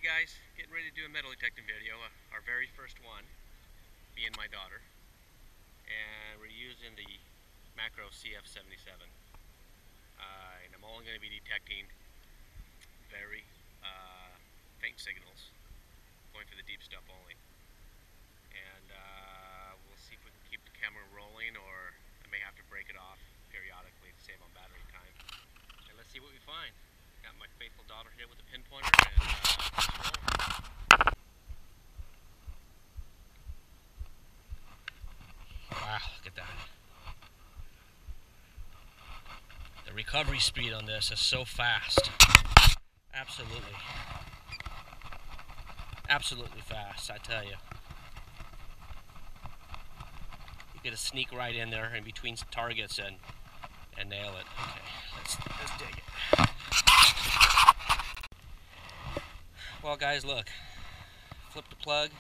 guys, getting ready to do a metal detecting video, our very first one, me and my daughter, and we're using the Makro CF77, and I'm only going to be detecting very faint signals, going for the deep stuff only, and we'll see if we can keep the camera rolling, or I may have to break it off periodically to save on battery time, and let's see what we find. Got my faithful daughter here with the pinpointer, and let's roll. Wow, look at that. The recovery speed on this is so fast. Absolutely. Absolutely fast, I tell you. You get to sneak right in there in between targets and nail it. Okay, let's dig it. Well guys, look. Flip the plug.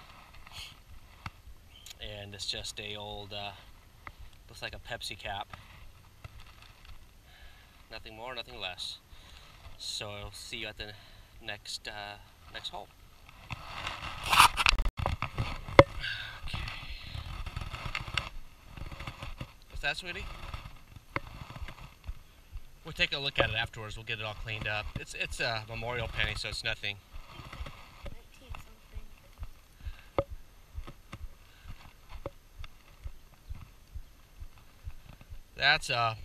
And it's just a old, looks like a Pepsi cap. Nothing more, nothing less. So I'll see you at the next hole. Okay. What's that, sweetie? We'll take a look at it afterwards. We'll get it all cleaned up. It's a memorial penny, so it's nothing. That's a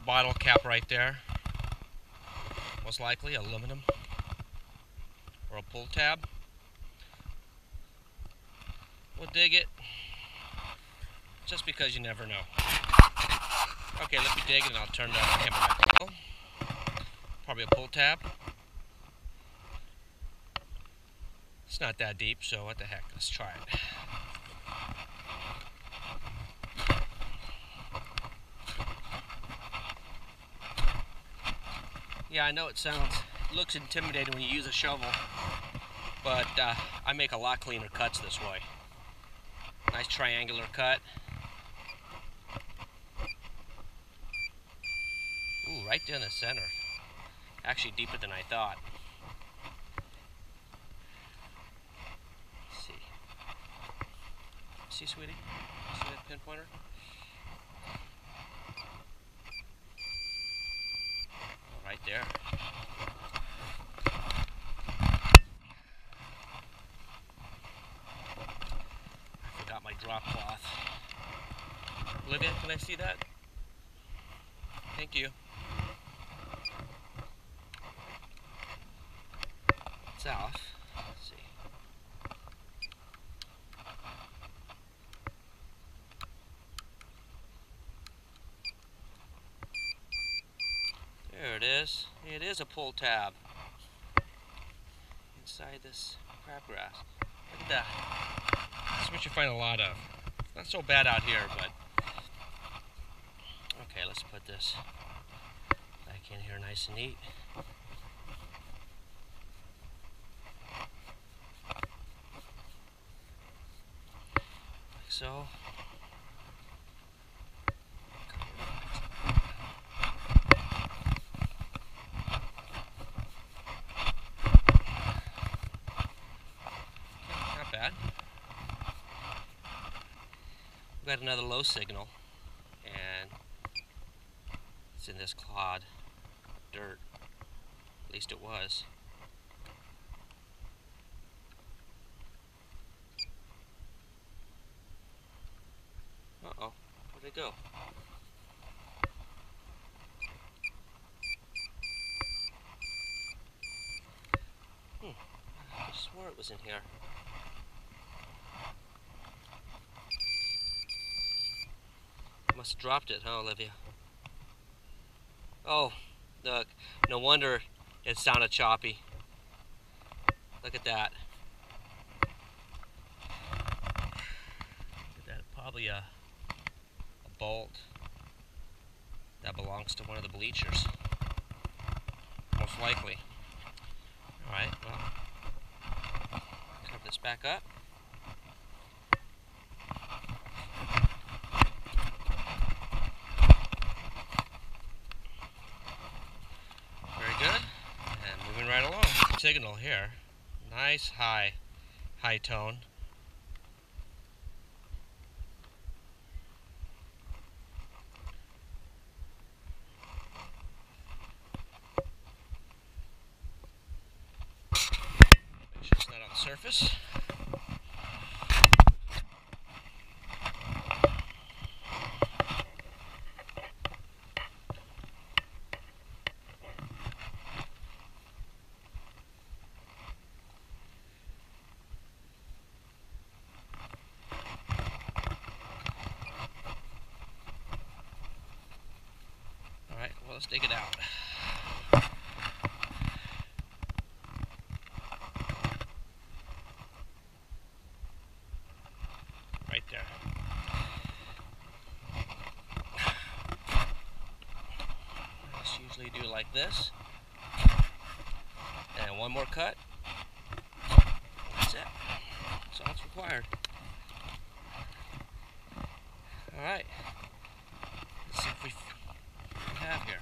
bottle cap right there. Most likely aluminum or a pull tab. We'll dig it, just because you never know. Okay, let me dig it and I'll turn the camera back on. Probably a pull tab. It's not that deep, so what the heck, let's try it. Yeah, I know it looks intimidating when you use a shovel, but I make a lot cleaner cuts this way. Nice triangular cut. Ooh, right down the center. Actually deeper than I thought. Let's see. See, sweetie? See that pinpointer? Right there. I forgot my drop cloth. Olivia, can I see that? Thank you. It's off. Let's see. There it is. It is a pull tab inside this crabgrass. Look at that. That's what you find a lot of. Not so bad out here, but okay, let's put this back in here nice and neat. Like so. Bad. We've got another low signal, and it's in this clod dirt. At least it was. Uh-oh, where'd it go? I swore it was in here. Must have dropped it, huh, Olivia? Oh, look. No wonder it sounded choppy. Look at that. Look at that. Probably a bolt that belongs to one of the bleachers. Most likely. Alright, well, cover this back up. Very good. And moving right along. signal here. Nice high tone. Make sure it's not on the surface. Alright, well, let's dig it out. Right there. I just usually do like this. And one more cut. That's it. That's all that's required. Alright. Let's see if we have here.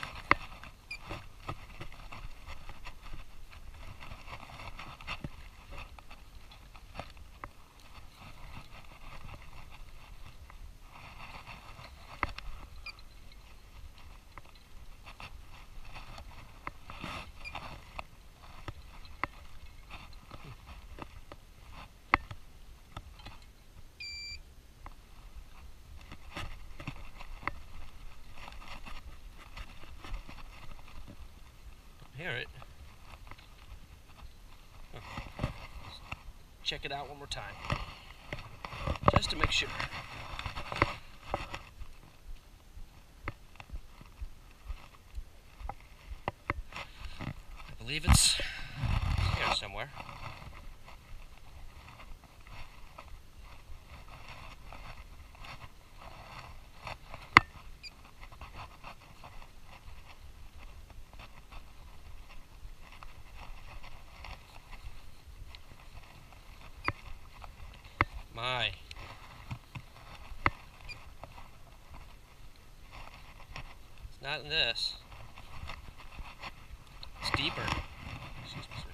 Hear it. Check it out one more time, just to make sure. I believe it's here somewhere. My. It's not in this. It's deeper. Excuse me, sir.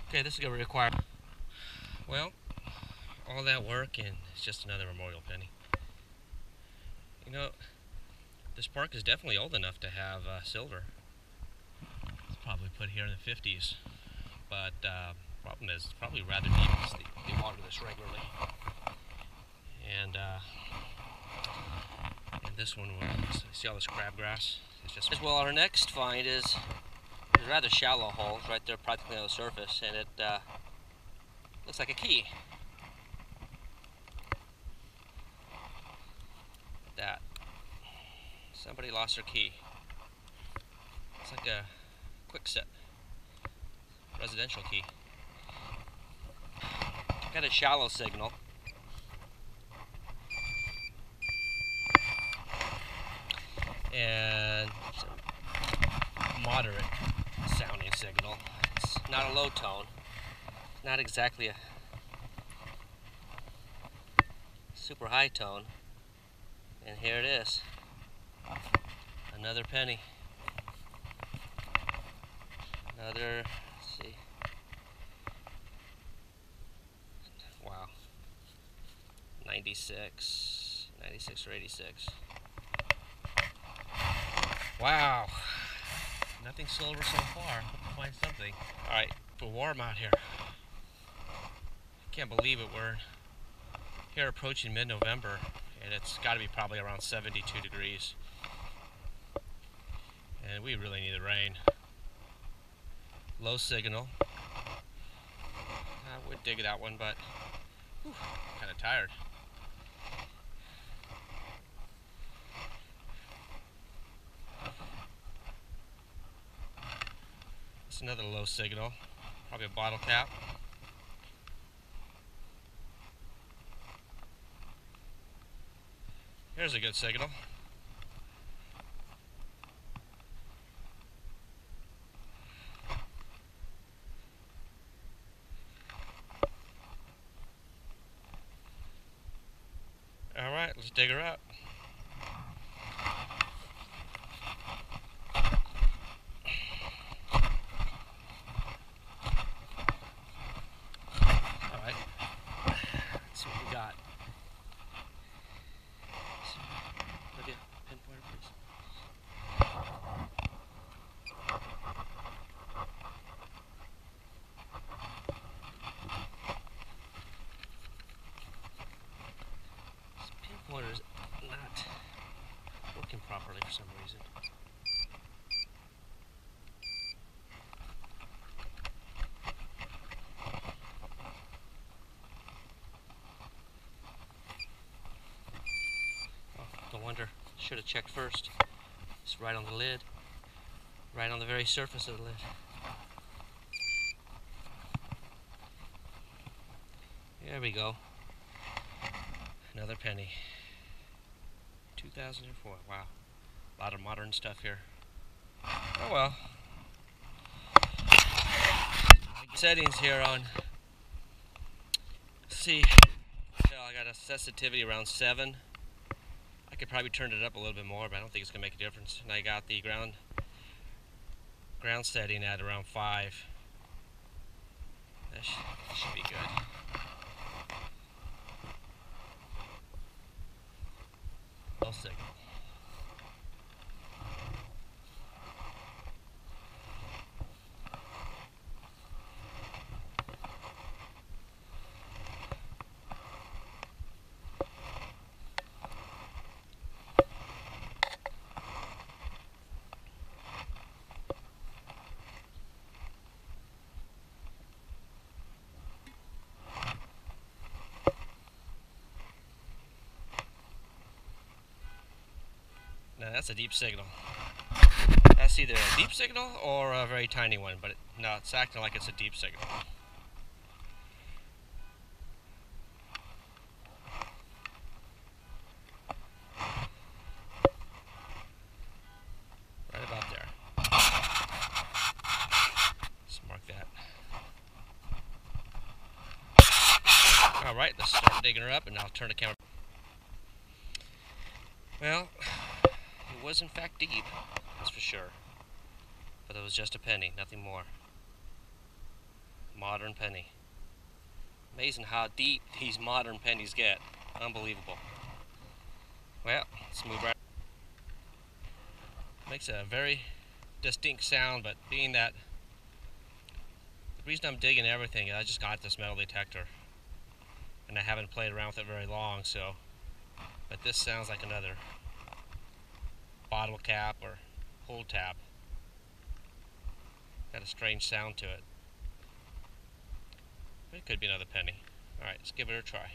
Okay, this is going to require, well, all that work and it's just another memorial penny. You know, this park is definitely old enough to have silver. It's probably put here in the 50s, but problem is it's probably rather deep because they water this regularly. And this one, see all this crabgrass? It's just as well. Our next find is a rather shallow hole right there, practically on the surface, and it looks like a key. That somebody lost their key. It's like a quick set residential key. Got a shallow signal. And it's a moderate sounding signal. It's not a low tone. It's not exactly a super high tone. And here it is. Another penny. Another, let's see. Wow. 96 or 86. Wow. Nothing silver so far. Hope to find something. Alright, we're warm out here. Can't believe it. We're here approaching mid-November, and it's got to be probably around 72 degrees. And we really need the rain. Low signal. I would dig that one, but kind of tired. It's another low signal. Probably a bottle cap. Here's a good signal. let's dig her up. Alright, let's see what we got. Look at pinpointer, please. This pinpointer's not working properly for some reason. No wonder. Should have checked first. It's right on the lid. Right on the very surface of the lid. There we go. Another penny. 2004. Wow. A lot of modern stuff here. Oh well. Settings here on. Let's see. I got a sensitivity around 7. I could probably turn it up a little bit more, but I don't think it's gonna make a difference. And I got the ground setting at around 5. That should be good. No signal. Now that's a deep signal. That's either a deep signal or a very tiny one, but no, it's acting like it's a deep signal. Right about there. Let's mark that. Alright, let's start digging her up and I'll turn the camera. Well, it was in fact deep, that's for sure. But it was just a penny, nothing more. Modern penny. Amazing how deep these modern pennies get. Unbelievable. Well, let's move right. Makes a very distinct sound, but being that the reason I'm digging everything is I just got this metal detector and I haven't played around with it very long, so but this sounds like another bottle cap or pull tab. Got a strange sound to it. But it could be another penny. Alright, let's give it a try.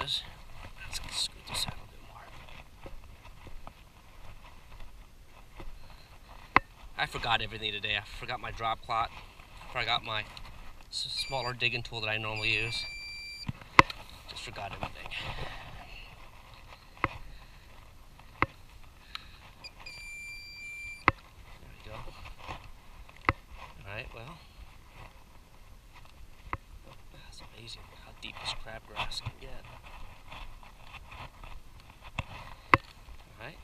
Is. Let's scoot this out a little bit more. I forgot everything today. I forgot my drop clot. I forgot my smaller digging tool that I normally use. Just forgot everything. There we go. Alright, well. That's amazing how deep this crabgrass can get. Alright.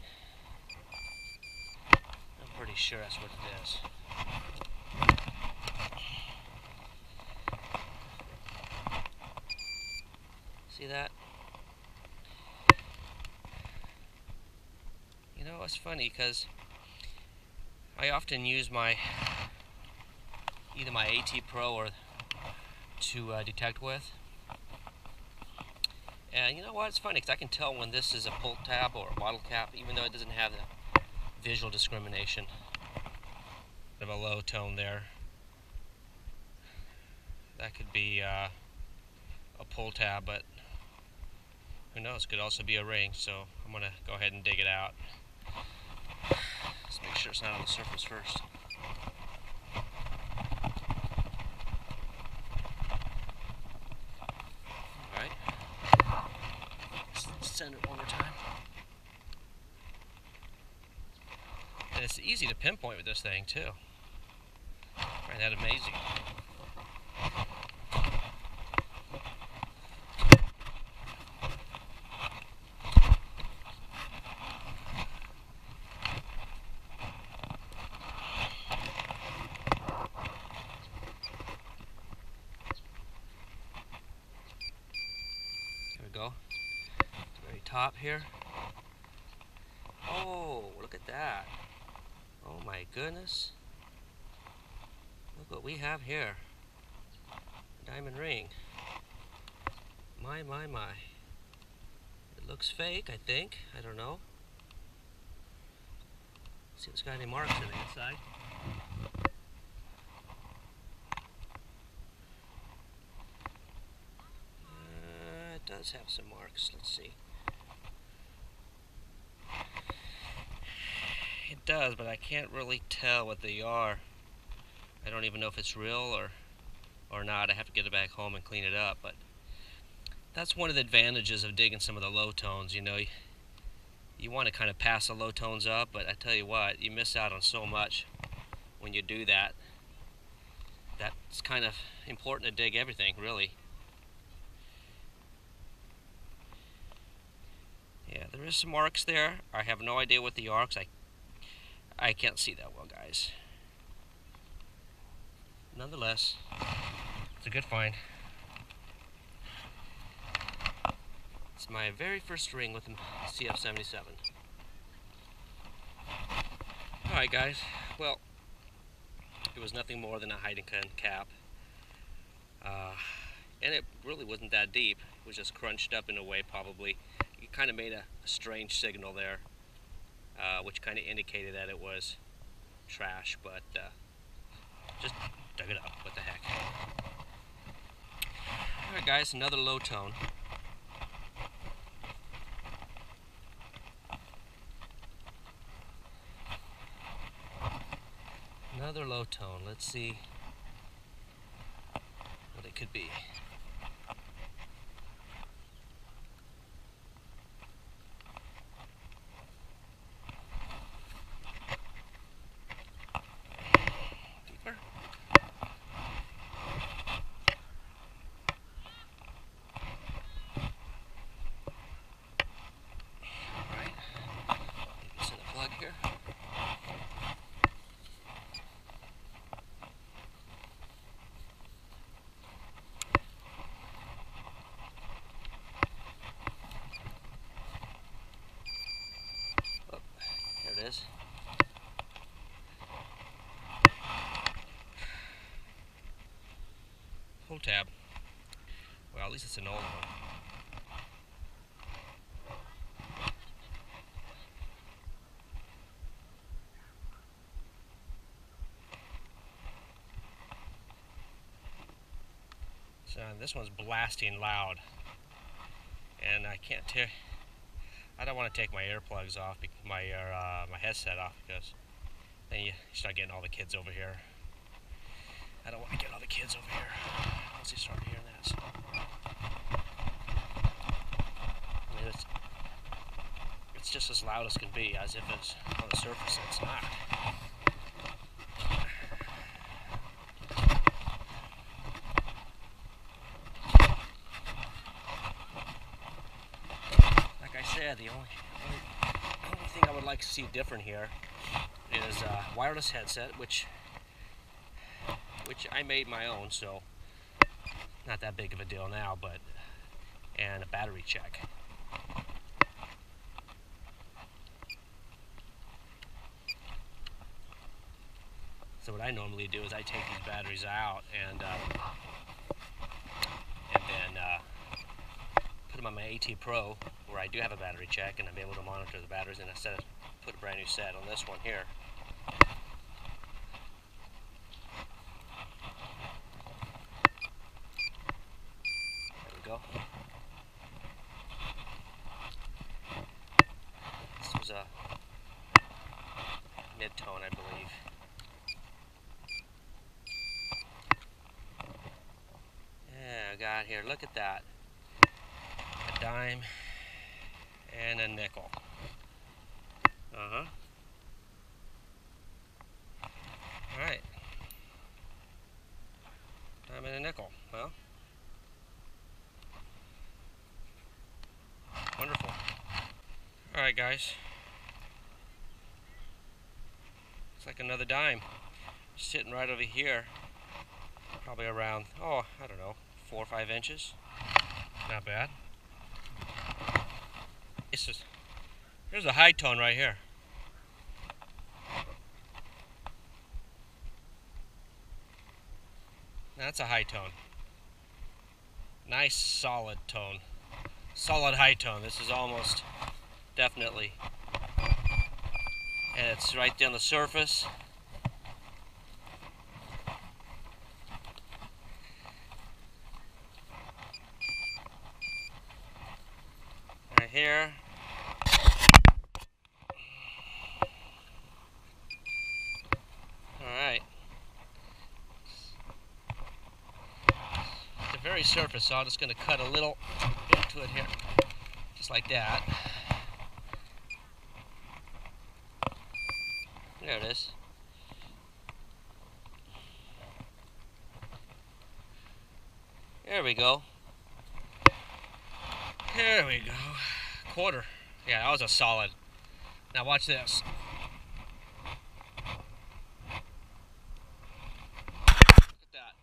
I'm pretty sure that's what it is. See that? You know, it's funny because I often use either my AT Pro or to detect with. And you know what, it's funny because I can tell when this is a pull tab or a bottle cap, even though it doesn't have the visual discrimination. Of a low tone there. That could be a pull tab, but who knows, could also be a ring, so I'm going to go ahead and dig it out. Let's make sure it's not on the surface first. easy to pinpoint with this thing too. I find that amazing. There we go. The very top here. Oh, look at that. Oh my goodness. Look what we have here. A diamond ring. My, my, my. It looks fake, I think. I don't know. See if it's got any marks on the inside. It does have some marks. Let's see. It does, but I can't really tell what they are. I don't even know if it's real or not. I have to get it back home and clean it up, but that's one of the advantages of digging some of the low tones. You know, you want to kind of pass the low tones up, but I tell you what, you miss out on so much when you do that. That's kind of important to dig everything, really. Yeah, there is some marks there. I have no idea what they are because I can't see that well, guys. Nonetheless, it's a good find. It's my very first ring with the CF77. Alright guys, well, it was nothing more than a Heidenken cap. And it really wasn't that deep. It was just crunched up in a way, probably. It kind of made a strange signal there, which kind of indicated that it was trash, but just dug it up. What the heck. Alright guys, another low tone. Another low tone. Let's see what it could be. Deeper. Alright. Maybe send a plug here. There it is. Pull tab. Well, at least it's an old one. So this one's blasting loud, and I can't tear. I don't want to take my earplugs off, my headset off, because then you start getting all the kids over here. I don't want to get all the kids over here once they start hearing that. So, I mean, it's just as loud as can be, as if it's on the surface. It's not. Like I said, the only thing I would like to see different here is a wireless headset, which I made my own, so not that big of a deal now, but and a battery check. So what I normally do is I take these batteries out and then put them on my AT Pro, where I do have a battery check, and I'm able to monitor the batteries, and I put a brand new set on this one here. Go. This was a mid-tone, I believe. Yeah, I got here. Look at that. A dime and a nickel. Uh-huh. Alright. Dime and a nickel. Well, wonderful. Alright, guys. It's like another dime. Sitting right over here. Probably around, oh, I don't know, 4 or 5 inches. Not bad. It's just, here's a high tone right here. That's a high tone. Nice solid tone. Solid high tone. This is almost definitely. And it's right there on the surface. Right here. Alright. The very surface, so I'm just going to cut a little into it here. Just like that. There it is. There we go. There we go. Quarter. Yeah, that was a solid. Now watch this. Look at that.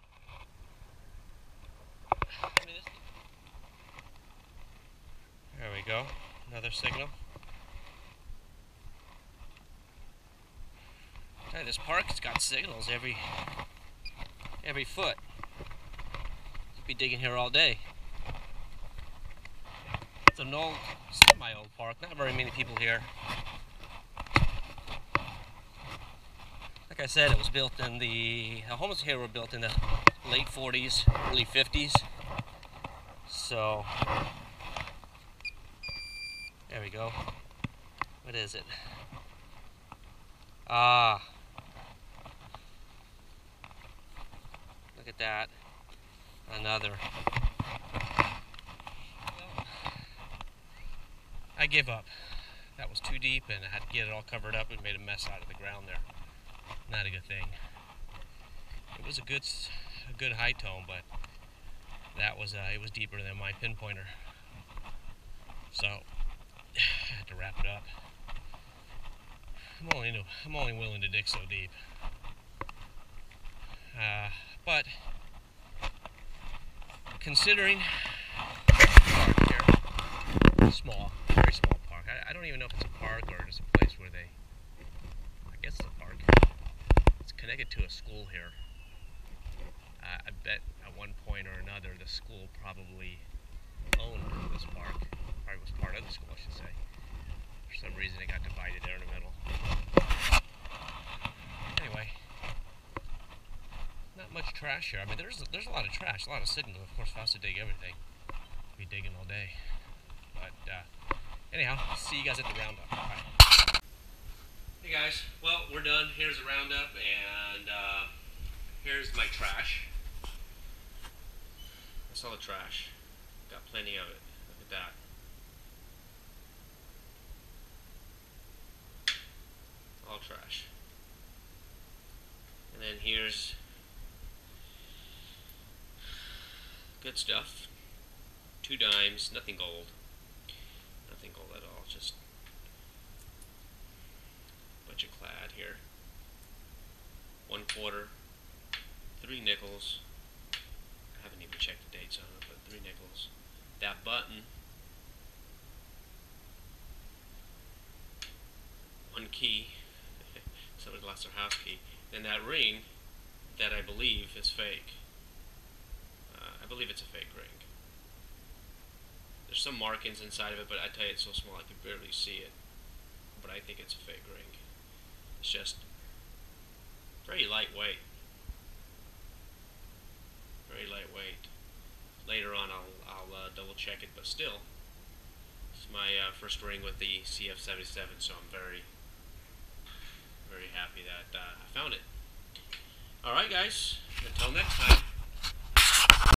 There we go. Another signal. Hey, this park has got signals every foot. You'd be digging here all day. It's an old, semi-old park. Not very many people here. Like I said, it was built in the homes here were built in the late 40s, early 50s. So there we go. What is it? Ah. Look at that. Another. I give up. That was too deep and I had to get it all covered up and made a mess out of the ground there. Not a good thing. It was a good high tone, but that was it was deeper than my pinpointer. So I had to wrap it up. I'm only willing to dig so deep. But considering park here, small, very small park. I don't even know if it's a park or just a place where they. I guess it's a park. It's connected to a school here. I bet at one point or another the school probably owned this park. Or was part of the school, I should say. For some reason it got divided there in the middle. Anyway, not much trash here. I mean, there's a lot of trash, a lot of signal. Of course, if I was to dig everything, I'd be digging all day. But anyhow, see you guys at the roundup. Bye. Hey guys, well, we're done. Here's the roundup, and here's my trash. That's all the trash. Got plenty of it. Look at that. All trash. And then here's good stuff. 2 dimes, nothing gold. Nothing gold at all, just a bunch of clad here. 1 quarter, 3 nickels. I haven't even checked the dates on it, but 3 nickels. That button, 1 key. Somebody lost their house key. Then that ring that I believe is fake. I believe it's a fake ring. There's some markings inside of it, but I tell you it's so small I can barely see it. But I think it's a fake ring. It's just very lightweight. Very lightweight. Later on I'll double check it, but still, it's my first ring with the CF77, so I'm very happy that I found it. Alright guys, until next time.